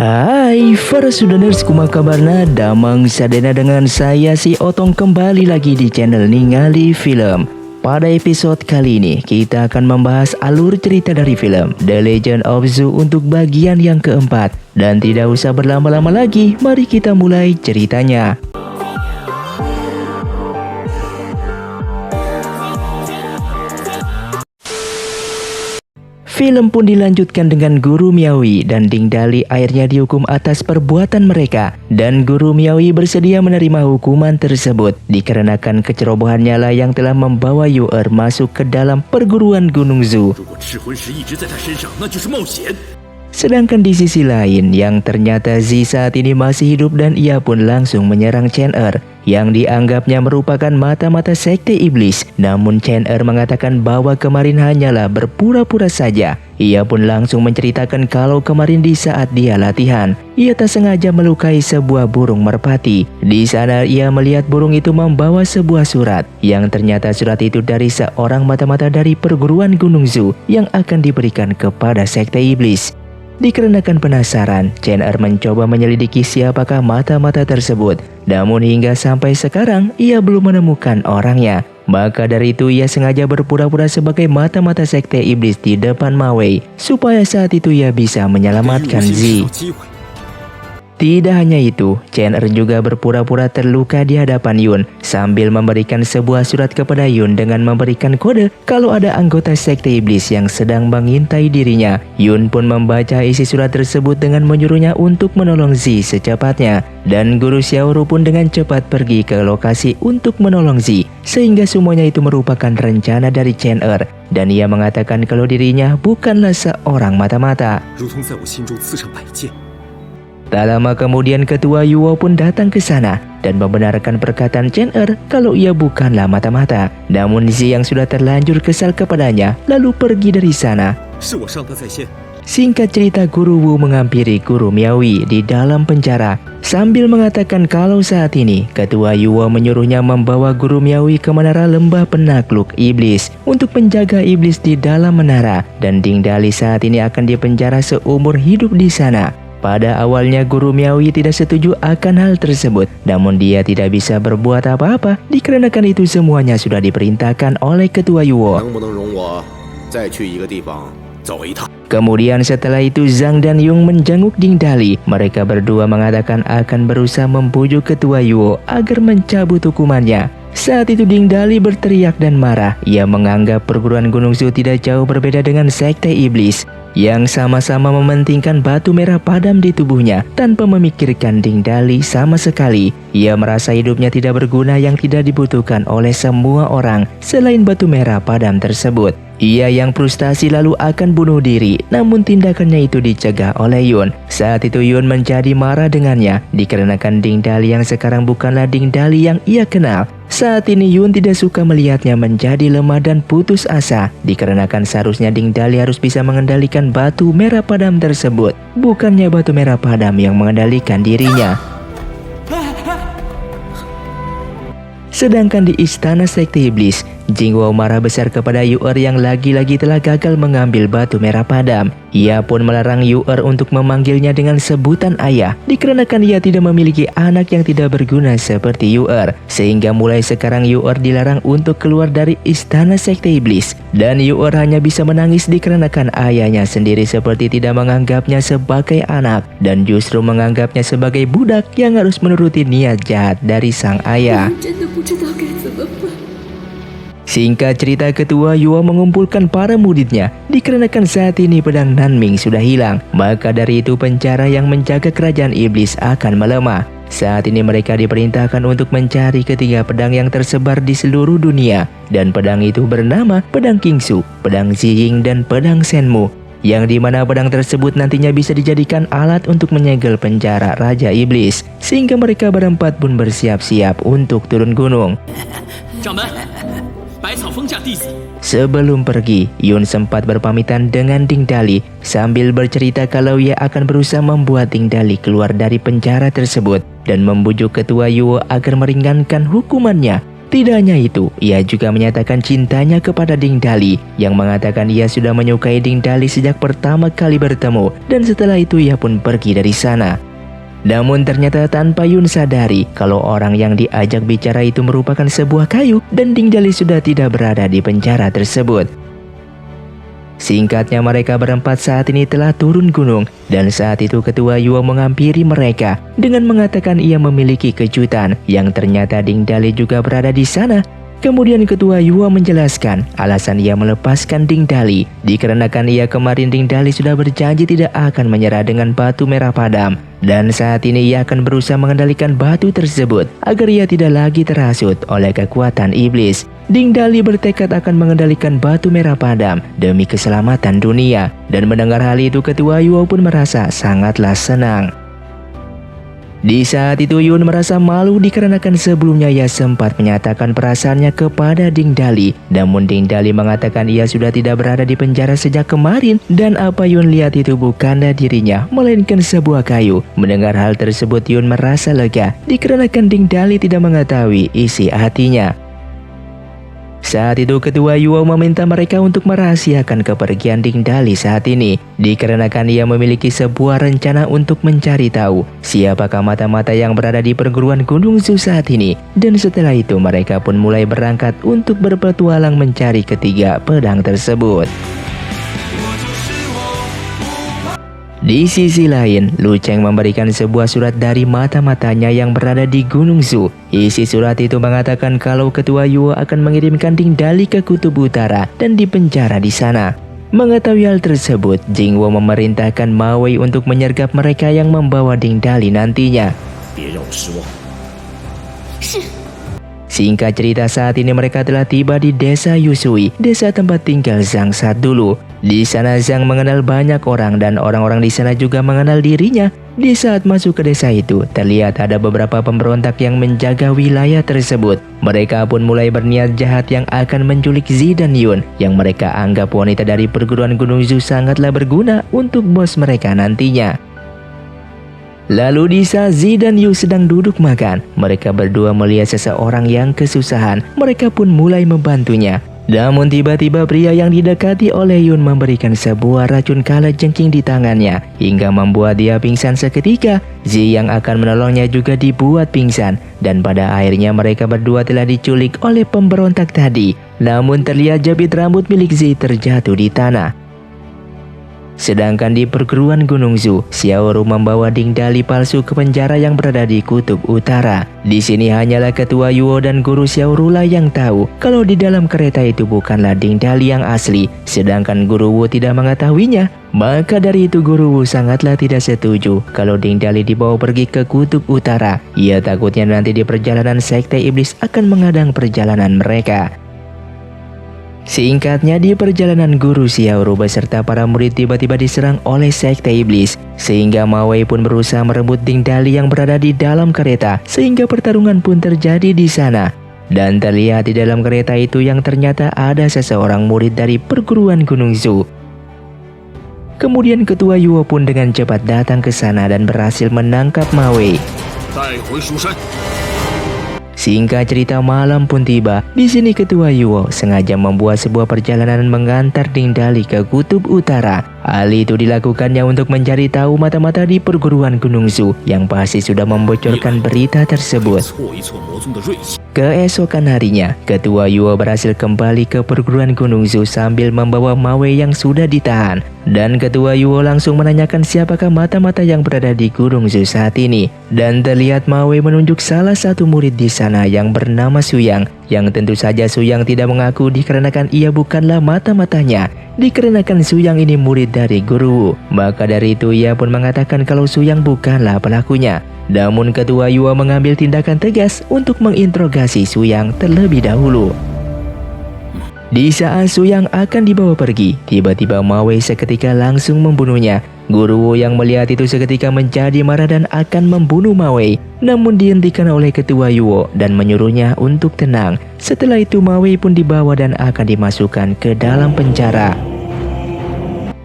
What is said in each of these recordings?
Hai para Sudaners, kumaha kabarna? Damang sadena dengan saya si Otong kembali lagi di channel Ningali Film. Pada episode kali ini kita akan membahas alur cerita dari film The Legend of Zu untuk bagian yang keempat. Dan tidak usah berlama-lama lagi, mari kita mulai ceritanya. Film pun dilanjutkan dengan Guru Miawi dan Ding Dali akhirnya dihukum atas perbuatan mereka. Dan Guru Miawi bersedia menerima hukuman tersebut dikarenakan kecerobohannya lah yang telah membawa Yu'er masuk ke dalam perguruan Gunung Zu. Sedangkan di sisi lain, yang ternyata Zi saat ini masih hidup dan ia pun langsung menyerang Chen-Er yang dianggapnya merupakan mata-mata sekte iblis. Namun Chen-Er mengatakan bahwa kemarin hanyalah berpura-pura saja. Ia pun langsung menceritakan kalau kemarin di saat dia latihan, ia tak sengaja melukai sebuah burung merpati. Di sana ia melihat burung itu membawa sebuah surat, yang ternyata surat itu dari seorang mata-mata dari perguruan Gunung Zu yang akan diberikan kepada sekte iblis. Dikarenakan penasaran, Chen-Er mencoba menyelidiki siapakah mata-mata tersebut. Namun hingga sampai sekarang, ia belum menemukan orangnya. Maka dari itu ia sengaja berpura-pura sebagai mata-mata sekte iblis di depan Ma Wei, supaya saat itu ia bisa menyelamatkan Zi. Tidak hanya itu, Chen-Er juga berpura-pura terluka di hadapan Yun sambil memberikan sebuah surat kepada Yun dengan memberikan kode kalau ada anggota sekte iblis yang sedang mengintai dirinya. Yun pun membaca isi surat tersebut dengan menyuruhnya untuk menolong Zi secepatnya. Dan Guru Xiaoru pun dengan cepat pergi ke lokasi untuk menolong Zi, sehingga semuanya itu merupakan rencana dari Chen-Er. Dan ia mengatakan kalau dirinya bukanlah seorang mata-mata. Tak lama kemudian Ketua Yuo pun datang ke sana dan membenarkan perkataan Chen-Er kalau ia bukanlah mata-mata. Namun Zi yang sudah terlanjur kesal kepadanya lalu pergi dari sana. Singkat cerita, Guru Wu menghampiri Guru Miawi di dalam penjara sambil mengatakan kalau saat ini Ketua Yuo menyuruhnya membawa Guru Miawi ke menara lembah penakluk iblis untuk menjaga iblis di dalam menara. Dan Ding Dali saat ini akan dipenjara seumur hidup di sana. Pada awalnya Guru Miawi tidak setuju akan hal tersebut, namun dia tidak bisa berbuat apa-apa dikarenakan itu semuanya sudah diperintahkan oleh Ketua Yuo. Kemudian setelah itu Zhang dan Yung menjenguk Ding Dali. Mereka berdua mengatakan akan berusaha membujuk Ketua Yuo agar mencabut hukumannya. Saat itu Ding Dali berteriak dan marah. Ia menganggap perguruan Gunung Zu tidak jauh berbeda dengan sekte iblis yang sama-sama mementingkan batu merah padam di tubuhnya tanpa memikirkan Ding Dali sama sekali. Ia merasa hidupnya tidak berguna yang tidak dibutuhkan oleh semua orang selain batu merah padam tersebut. Ia yang frustasi lalu akan bunuh diri, namun tindakannya itu dicegah oleh Yun. Saat itu Yun menjadi marah dengannya dikarenakan Ding Dali yang sekarang bukanlah Ding Dali yang ia kenal. Saat ini Yun tidak suka melihatnya menjadi lemah dan putus asa dikarenakan seharusnya Ding Dali harus bisa mengendalikan batu merah padam tersebut, bukannya batu merah padam yang mengendalikan dirinya. Sedangkan di istana sekte iblis, Jingwo marah besar kepada Yu'er yang lagi-lagi telah gagal mengambil batu merah padam. Ia pun melarang Yu'er untuk memanggilnya dengan sebutan ayah dikarenakan ia tidak memiliki anak yang tidak berguna seperti Yu'er. Sehingga mulai sekarang Yu'er dilarang untuk keluar dari istana sekte iblis. Dan Yu'er hanya bisa menangis dikarenakan ayahnya sendiri seperti tidak menganggapnya sebagai anak dan justru menganggapnya sebagai budak yang harus menuruti niat jahat dari sang ayah. Singkat cerita, Ketua Yuo mengumpulkan para muridnya dikarenakan saat ini pedang Nanming sudah hilang. Maka dari itu penjara yang menjaga kerajaan iblis akan melemah. Saat ini mereka diperintahkan untuk mencari ketiga pedang yang tersebar di seluruh dunia. Dan pedang itu bernama Pedang Kingsu, Pedang Ziying, dan Pedang Shenmu. Yang dimana pedang tersebut nantinya bisa dijadikan alat untuk menyegel penjara Raja Iblis. Sehingga mereka berempat pun bersiap-siap untuk turun gunung. Sebelum pergi, Yun sempat berpamitan dengan Ding Dali sambil bercerita kalau ia akan berusaha membuat Ding Dali keluar dari penjara tersebut dan membujuk Ketua Yuo agar meringankan hukumannya. Tidak hanya itu, ia juga menyatakan cintanya kepada Ding Dali, yang mengatakan ia sudah menyukai Ding Dali sejak pertama kali bertemu, dan setelah itu ia pun pergi dari sana. Namun ternyata tanpa Yun sadari kalau orang yang diajak bicara itu merupakan sebuah kayu, dan Ding Dali sudah tidak berada di penjara tersebut. Singkatnya, mereka berempat saat ini telah turun gunung, dan saat itu Ketua Yuo menghampiri mereka dengan mengatakan ia memiliki kejutan yang ternyata Ding Dali juga berada di sana. Kemudian Ketua Yuo menjelaskan alasan ia melepaskan Ding Dali dikarenakan ia kemarin Ding Dali sudah berjanji tidak akan menyerah dengan batu merah padam, dan saat ini ia akan berusaha mengendalikan batu tersebut agar ia tidak lagi terhasut oleh kekuatan iblis. Ding Dali bertekad akan mengendalikan batu merah padam demi keselamatan dunia, dan mendengar hal itu Ketua Yuo pun merasa sangatlah senang. Di saat itu Yun merasa malu dikarenakan sebelumnya ia sempat menyatakan perasaannya kepada Ding Dali. Namun Ding Dali mengatakan ia sudah tidak berada di penjara sejak kemarin, dan apa Yun lihat itu bukanlah dirinya melainkan sebuah kayu. Mendengar hal tersebut Yun merasa lega dikarenakan Ding Dali tidak mengetahui isi hatinya. Saat itu Ketua Yuo meminta mereka untuk merahasiakan kepergian Ding Dali saat ini, dikarenakan ia memiliki sebuah rencana untuk mencari tahu siapakah mata-mata yang berada di perguruan Gunung Zu saat ini. Dan setelah itu mereka pun mulai berangkat untuk berpetualang mencari ketiga pedang tersebut. Di sisi lain, Lu Cheng memberikan sebuah surat dari mata-matanya yang berada di Gunung Zu. Isi surat itu mengatakan kalau Ketua Yuo akan mengirimkan Ding Dali ke Kutub Utara dan dipenjara di sana. Mengetahui hal tersebut, Jing Wo memerintahkan Ma Wei untuk menyergap mereka yang membawa Ding Dali nantinya. Singkat cerita, saat ini mereka telah tiba di desa Yusui, desa tempat tinggal Zhang saat dulu. Di sana Zhang mengenal banyak orang dan orang-orang di sana juga mengenal dirinya. Di saat masuk ke desa itu, terlihat ada beberapa pemberontak yang menjaga wilayah tersebut. Mereka pun mulai berniat jahat yang akan menculik Zi dan Yun, yang mereka anggap wanita dari perguruan Gunung Zu sangatlah berguna untuk bos mereka nantinya. Lalu di saat Zi dan Yu sedang duduk makan, mereka berdua melihat seseorang yang kesusahan. Mereka pun mulai membantunya. Namun tiba-tiba pria yang didekati oleh Yun memberikan sebuah racun kalajengking di tangannya hingga membuat dia pingsan seketika. Zi yang akan menolongnya juga dibuat pingsan, dan pada akhirnya mereka berdua telah diculik oleh pemberontak tadi. Namun terlihat jabit rambut milik Zi terjatuh di tanah. Sedangkan di perguruan Gunung Zu, Xiao Ru membawa Ding Dali palsu ke penjara yang berada di Kutub Utara. Di sini hanyalah Ketua Yuo dan Guru Xiao Ru lah yang tahu kalau di dalam kereta itu bukanlah Ding Dali yang asli, sedangkan Guru Wu tidak mengetahuinya. Maka dari itu Guru Wu sangatlah tidak setuju kalau Ding Dali dibawa pergi ke Kutub Utara. Ia takutnya nanti di perjalanan Sekte Iblis akan menghadang perjalanan mereka. Singkatnya, di perjalanan Guru Xiao Ru beserta para murid tiba-tiba diserang oleh Sekte Iblis, sehingga Ma Wei pun berusaha merebut Ding Dali yang berada di dalam kereta, sehingga pertarungan pun terjadi di sana. Dan terlihat di dalam kereta itu yang ternyata ada seseorang murid dari perguruan Gunung Zu. Kemudian Ketua Yuo pun dengan cepat datang ke sana dan berhasil menangkap Ma Wei. Singkat cerita, malam pun tiba. Di sini Ketua Yuo sengaja membuat sebuah perjalanan mengantar Ding Dali ke Kutub Utara. Hal itu dilakukannya untuk mencari tahu mata-mata di perguruan Gunung Zu yang pasti sudah membocorkan berita tersebut. Keesokan harinya, Ketua Yuo berhasil kembali ke perguruan Gunung Zu sambil membawa Ma Wei yang sudah ditahan. Dan Ketua Yuo langsung menanyakan siapakah mata-mata yang berada di Gunung Zu saat ini. Dan terlihat Ma Wei menunjuk salah satu murid di sana yang bernama Suyang, yang tentu saja Suyang tidak mengaku dikarenakan ia bukanlah mata-matanya, dikarenakan Suyang ini murid dari Guru Wu. Maka dari itu ia pun mengatakan kalau Suyang bukanlah pelakunya. Namun Ketua Yuo mengambil tindakan tegas untuk menginterogasi Suyang terlebih dahulu. Di saat Suyang akan dibawa pergi, tiba-tiba Ma Wei seketika langsung membunuhnya. Guru Wu yang melihat itu seketika menjadi marah dan akan membunuh Ma Wei. Namun dihentikan oleh Ketua Yuo dan menyuruhnya untuk tenang. Setelah itu Ma Wei pun dibawa dan akan dimasukkan ke dalam penjara.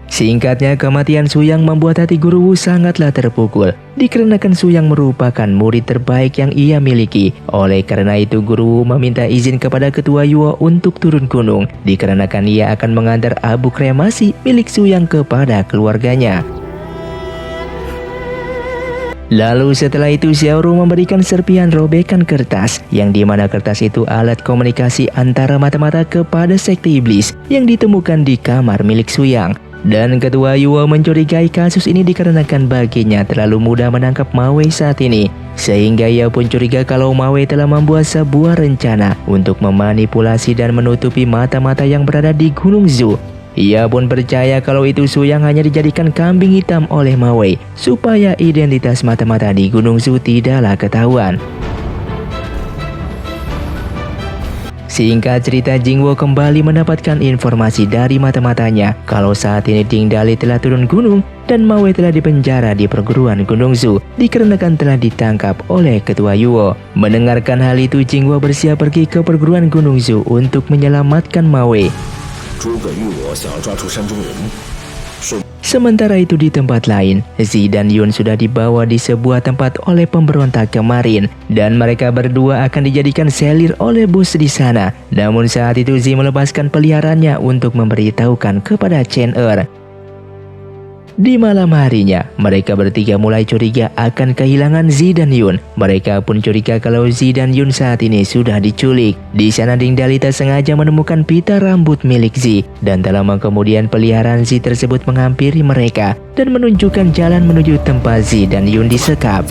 Singkatnya, kematian Su Yang membuat hati Guru Wu sangatlah terpukul, dikarenakan Su Yang merupakan murid terbaik yang ia miliki. Oleh karena itu, Guru Wu meminta izin kepada Ketua Yuo untuk turun gunung, dikarenakan ia akan mengantar abu kremasi milik Su Yang kepada keluarganya. Lalu setelah itu Xiaoru memberikan serpihan robekan kertas, yang dimana kertas itu alat komunikasi antara mata-mata kepada sekte iblis yang ditemukan di kamar milik Su Yang. Dan Ketua Yuo mencurigai kasus ini dikarenakan baginya terlalu mudah menangkap Ma Wei saat ini, sehingga ia pun curiga kalau Ma Wei telah membuat sebuah rencana untuk memanipulasi dan menutupi mata-mata yang berada di Gunung Zhu. Ia pun percaya kalau itu Su Yang hanya dijadikan kambing hitam oleh Ma Wei supaya identitas mata-mata di Gunung Zhu tidaklah ketahuan. Singkat cerita, Jingwo kembali mendapatkan informasi dari mata-matanya kalau saat ini Ding Dali telah turun gunung dan Ma Wei telah dipenjara di perguruan Gunung Zhu dikarenakan telah ditangkap oleh Ketua Yuo. Mendengarkan hal itu, Jingwo bersiap pergi ke perguruan Gunung Zhu untuk menyelamatkan Ma Wei. Sementara itu di tempat lain, Zi dan Yun sudah dibawa di sebuah tempat oleh pemberontak kemarin dan mereka berdua akan dijadikan selir oleh bos di sana. Namun saat itu Zi melepaskan peliharaannya untuk memberitahukan kepada Chen Er. Di malam harinya, mereka bertiga mulai curiga akan kehilangan Zi dan Yun. Mereka pun curiga kalau Zi dan Yun saat ini sudah diculik. Di sana Ding Dali sengaja menemukan pita rambut milik Zi, dan tak lama kemudian peliharaan Zi tersebut menghampiri mereka dan menunjukkan jalan menuju tempat Zi dan Yun disekap.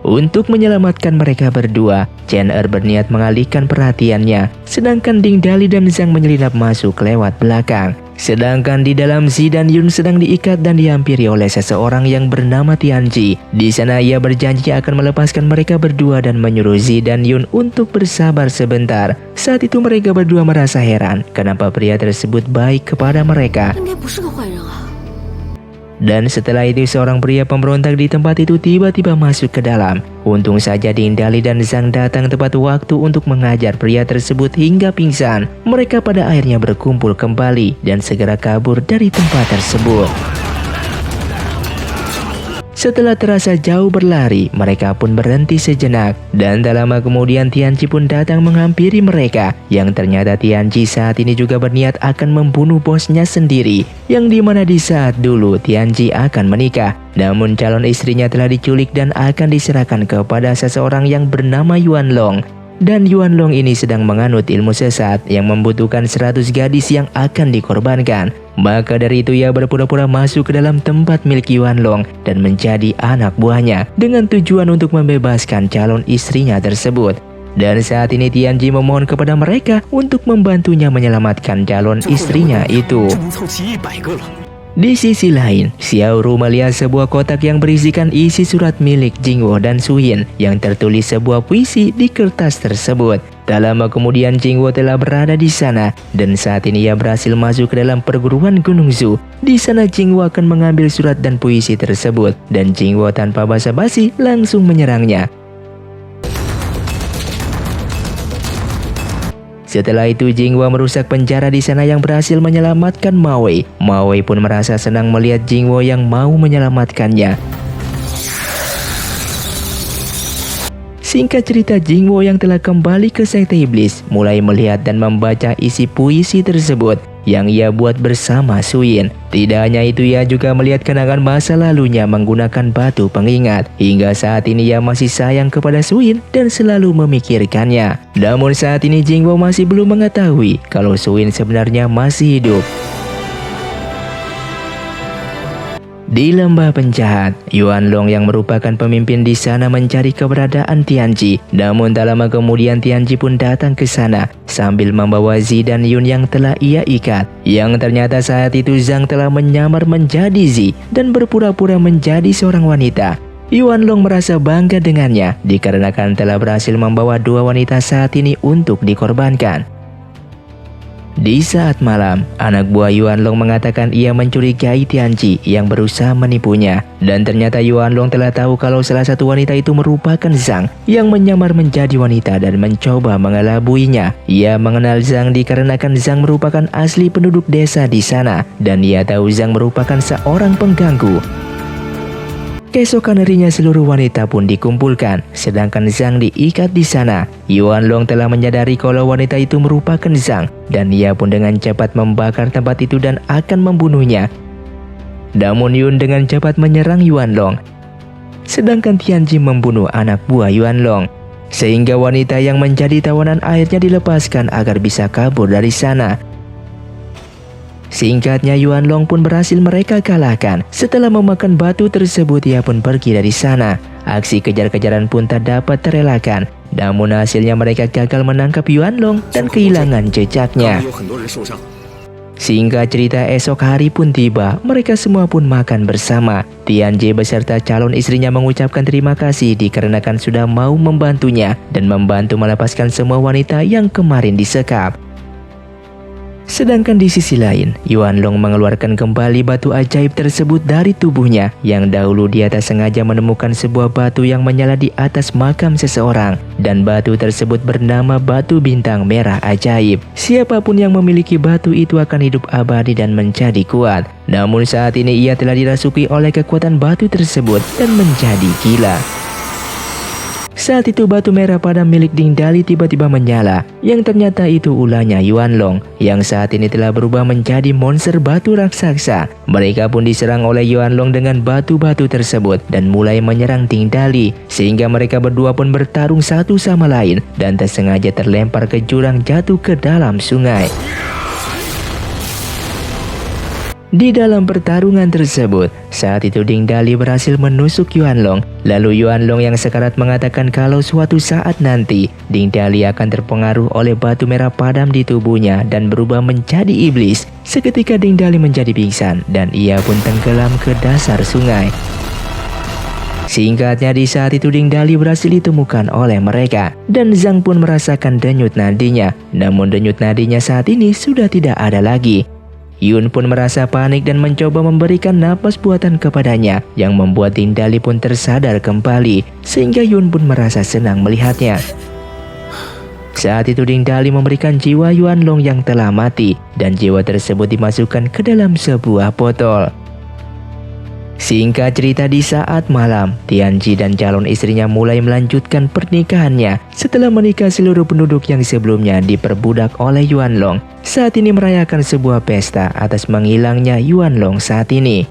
Untuk menyelamatkan mereka berdua, Chen Er berniat mengalihkan perhatiannya, sedangkan Ding Dali dan Zhang menyelinap masuk lewat belakang. Sedangkan di dalam Zi dan Yun sedang diikat dan dihampiri oleh seseorang yang bernama Tianji. Di sana ia berjanji akan melepaskan mereka berdua dan menyuruh Zi dan Yun untuk bersabar sebentar. Saat itu mereka berdua merasa heran kenapa pria tersebut baik kepada mereka. Dan setelah itu seorang pria pemberontak di tempat itu tiba-tiba masuk ke dalam. Untung saja Ding Dali dan Zhang datang tepat waktu untuk mengajar pria tersebut hingga pingsan. Mereka pada akhirnya berkumpul kembali dan segera kabur dari tempat tersebut. Setelah terasa jauh berlari, mereka pun berhenti sejenak. Dan tak lama kemudian Tianji pun datang menghampiri mereka. Yang ternyata Tianji saat ini juga berniat akan membunuh bosnya sendiri. Yang dimana di saat dulu Tianji akan menikah. Namun calon istrinya telah diculik dan akan diserahkan kepada seseorang yang bernama Yuan Long. Dan Yuan Long ini sedang menganut ilmu sesat yang membutuhkan 100 gadis yang akan dikorbankan. Maka dari itu ia berpura-pura masuk ke dalam tempat milik Yuan Long dan menjadi anak buahnya dengan tujuan untuk membebaskan calon istrinya tersebut. Dan saat ini Tianji memohon kepada mereka untuk membantunya menyelamatkan calon istrinya itu. Di sisi lain, Xiaoru melihat sebuah kotak yang berisikan isi surat milik Jingwo dan Suyin yang tertulis sebuah puisi di kertas tersebut. Tak lama kemudian Jingwo telah berada di sana dan saat ini ia berhasil masuk ke dalam perguruan Gunung Zhu. Di sana Jingwo akan mengambil surat dan puisi tersebut dan Jingwo tanpa basa-basi langsung menyerangnya. Setelah itu Jingwo merusak penjara di sana yang berhasil menyelamatkan Ma Wei. Ma Wei pun merasa senang melihat Jingwo yang mau menyelamatkannya. Singkat cerita, Jingwo yang telah kembali ke sekte iblis mulai melihat dan membaca isi puisi tersebut yang ia buat bersama Suyin. Tidak hanya itu, ia juga melihat kenangan masa lalunya menggunakan batu pengingat. Hingga saat ini ia masih sayang kepada Suyin dan selalu memikirkannya. Namun saat ini Jingwo masih belum mengetahui kalau Suyin sebenarnya masih hidup. Di lembah penjahat, Yuan Long yang merupakan pemimpin di sana mencari keberadaan Tianji. Namun tak lama kemudian Tianji pun datang ke sana sambil membawa Zi dan Yun yang telah ia ikat. Yang ternyata saat itu Zhang telah menyamar menjadi Zi dan berpura-pura menjadi seorang wanita. Yuan Long merasa bangga dengannya dikarenakan telah berhasil membawa dua wanita saat ini untuk dikorbankan. Di saat malam, anak buah Yuanlong mengatakan ia mencurigai Tianji yang berusaha menipunya. Dan ternyata Yuanlong telah tahu kalau salah satu wanita itu merupakan Zhang yang menyamar menjadi wanita dan mencoba mengelabuinya. Ia mengenal Zhang dikarenakan Zhang merupakan asli penduduk desa di sana dan ia tahu Zhang merupakan seorang pengganggu. Keesokan harinya seluruh wanita pun dikumpulkan, sedangkan Zhang diikat di sana. Yuanlong telah menyadari kalau wanita itu merupakan Zhang, dan ia pun dengan cepat membakar tempat itu dan akan membunuhnya. Namun Yun dengan cepat menyerang Yuanlong, sedangkan Tianji membunuh anak buah Yuanlong. Sehingga wanita yang menjadi tawanan akhirnya dilepaskan agar bisa kabur dari sana. Singkatnya Yuanlong pun berhasil mereka kalahkan. Setelah memakan batu tersebut ia pun pergi dari sana. Aksi kejar-kejaran pun tak dapat terelakkan. Namun hasilnya mereka gagal menangkap Yuanlong dan kehilangan jejaknya. Singkat cerita, esok hari pun tiba. Mereka semua pun makan bersama. Tianji beserta calon istrinya mengucapkan terima kasih dikarenakan sudah mau membantunya dan membantu melepaskan semua wanita yang kemarin disekap. Sedangkan di sisi lain, Yuanlong mengeluarkan kembali batu ajaib tersebut dari tubuhnya yang dahulu dia tak sengaja menemukan sebuah batu yang menyala di atas makam seseorang, dan batu tersebut bernama batu bintang merah ajaib. Siapapun yang memiliki batu itu akan hidup abadi dan menjadi kuat. Namun saat ini ia telah dirasuki oleh kekuatan batu tersebut dan menjadi gila. Saat itu batu merah padam milik Ding Dali tiba-tiba menyala, yang ternyata itu ulahnya Yuanlong yang saat ini telah berubah menjadi monster batu raksasa. Mereka pun diserang oleh Yuanlong dengan batu-batu tersebut dan mulai menyerang Ding Dali, sehingga mereka berdua pun bertarung satu sama lain dan tak sengaja terlempar ke jurang jatuh ke dalam sungai. Di dalam pertarungan tersebut, saat itu Ding Dali berhasil menusuk Yuanlong. Lalu Yuanlong yang sekarat mengatakan kalau suatu saat nanti Ding Dali akan terpengaruh oleh batu merah padam di tubuhnya dan berubah menjadi iblis. Seketika Ding Dali menjadi pingsan dan ia pun tenggelam ke dasar sungai. Singkatnya di saat itu Ding Dali berhasil ditemukan oleh mereka dan Zhang pun merasakan denyut nadinya. Namun denyut nadinya saat ini sudah tidak ada lagi. Yun pun merasa panik dan mencoba memberikan napas buatan kepadanya yang membuat Ding Dali pun tersadar kembali, sehingga Yun pun merasa senang melihatnya. Saat itu Ding Dali memberikan jiwa Yuanlong yang telah mati dan jiwa tersebut dimasukkan ke dalam sebuah botol. Singkat cerita, di saat malam, Tianji dan calon istrinya mulai melanjutkan pernikahannya. Setelah menikah, seluruh penduduk yang sebelumnya diperbudak oleh Yuanlong saat ini merayakan sebuah pesta atas menghilangnya Yuanlong saat ini.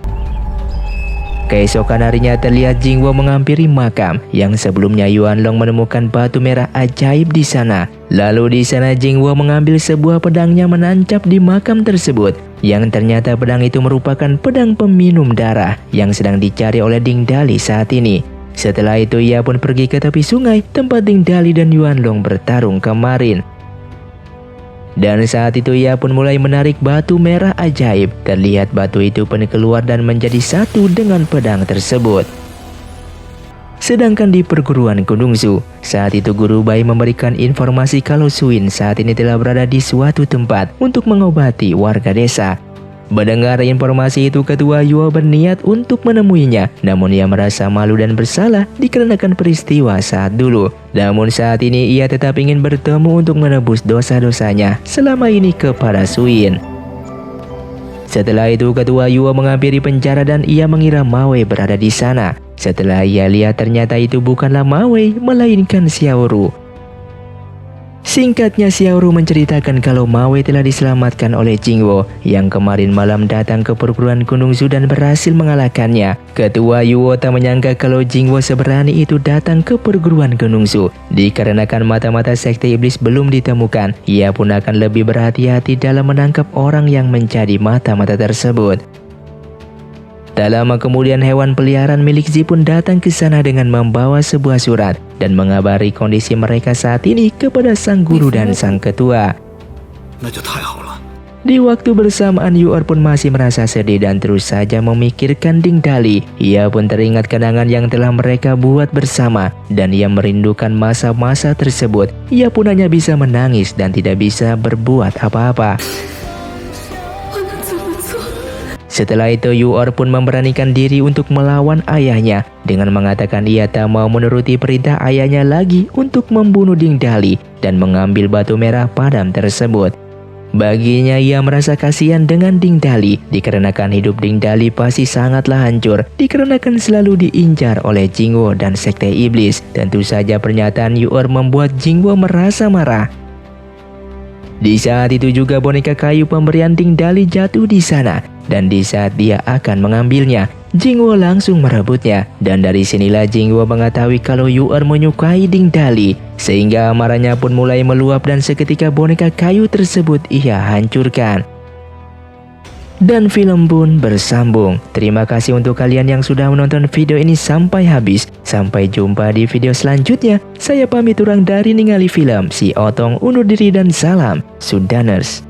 Keesokan harinya terlihat Jingwo menghampiri makam yang sebelumnya Yuanlong menemukan batu merah ajaib di sana. Lalu di sana Jingwo mengambil sebuah pedangnya menancap di makam tersebut, yang ternyata pedang itu merupakan pedang peminum darah yang sedang dicari oleh Ding Dali saat ini. Setelah itu ia pun pergi ke tepi sungai tempat Ding Dali dan Yuanlong bertarung kemarin. Dan saat itu ia pun mulai menarik batu merah ajaib. Terlihat batu itu pun keluar dan menjadi satu dengan pedang tersebut. Sedangkan di perguruan Gunung Zu, saat itu Guru Bai memberikan informasi kalau Suin saat ini telah berada di suatu tempat untuk mengobati warga desa. Mendengar informasi itu, Ketua Yuo berniat untuk menemuinya, namun ia merasa malu dan bersalah dikarenakan peristiwa saat dulu. Namun saat ini ia tetap ingin bertemu untuk menebus dosa-dosanya selama ini kepada Suin. Setelah itu Ketua Yuo menghampiri penjara dan ia mengira Mawei berada di sana. Setelah ia lihat ternyata itu bukanlah Mawei melainkan Xiaoru. Singkatnya Xiaoru menceritakan kalau Mawei telah diselamatkan oleh Jingwo yang kemarin malam datang ke perguruan Gunung Zu dan berhasil mengalahkannya. Ketua Yuo tak menyangka kalau Jingwo seberani itu datang ke perguruan Gunung Zu. Dikarenakan mata-mata sekte iblis belum ditemukan, ia pun akan lebih berhati-hati dalam menangkap orang yang menjadi mata-mata tersebut. Tak lama kemudian hewan peliharaan milik Zi pun datang ke sana dengan membawa sebuah surat dan mengabari kondisi mereka saat ini kepada sang guru dan sang ketua. Di waktu bersamaan Yor pun masih merasa sedih dan terus saja memikirkan Ding Dali. Ia pun teringat kenangan yang telah mereka buat bersama dan ia merindukan masa-masa tersebut. Ia pun hanya bisa menangis dan tidak bisa berbuat apa-apa. Setelah itu Yor pun memberanikan diri untuk melawan ayahnya dengan mengatakan ia tak mau menuruti perintah ayahnya lagi untuk membunuh Ding Dali dan mengambil batu merah padam tersebut. Baginya ia merasa kasihan dengan Ding Dali dikarenakan hidup Ding Dali pasti sangatlah hancur dikarenakan selalu diincar oleh Jingwo dan Sekte Iblis. Tentu saja pernyataan Yor membuat Jingwo merasa marah. Di saat itu juga boneka kayu pemberian Ding Dali jatuh di sana dan di saat dia akan mengambilnya, Jingwo langsung merebutnya dan dari sinilah Jingwo mengetahui kalau Yor menyukai Ding Dali sehingga amarahnya pun mulai meluap dan seketika boneka kayu tersebut ia hancurkan. Dan film pun bersambung. Terima kasih untuk kalian yang sudah menonton video ini sampai habis. Sampai jumpa di video selanjutnya. Saya pamit urang dari ningali film. Si Otong undur diri dan salam Sudaners.